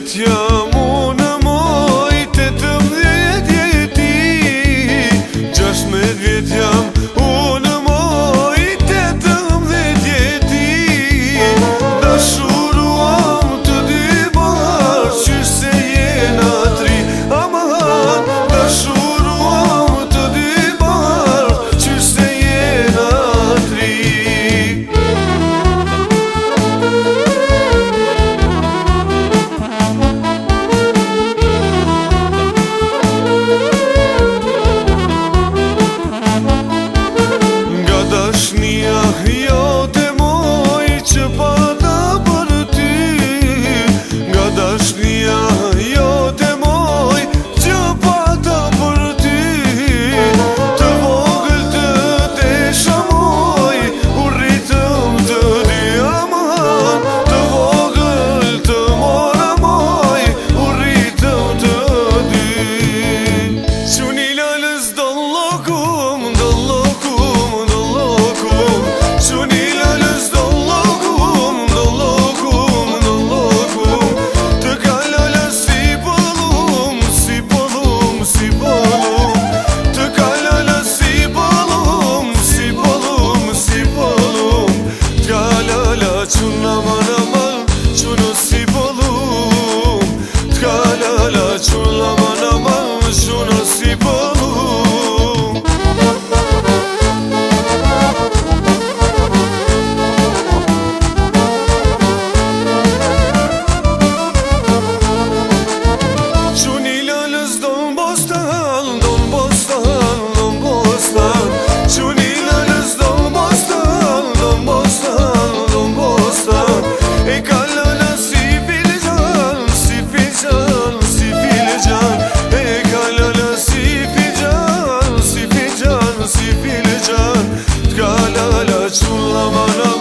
vjet jam unë moj, 18 jeti 16 vjet jam unë moj, 18 jeti dashuruam të dy bashkë qysh se jena tri aman dashuruam të dy bashkë qysh se jena tri Dashnia jote moj që pata për ty Nga dashnia jote moj që pata për ty Të vogël të desha moj u rritëm të dy aman Të vogël të mora moj u rritëm të dy Quni lalës do lokum Quni lalës do lokum Të ka lalës si pëllum Të ka lalës si pëllum T'ka lala quna manamal Quno si pëllum T'ka lala quna manamal Quno si pëllum Si filcan, t'ka lala qulla mana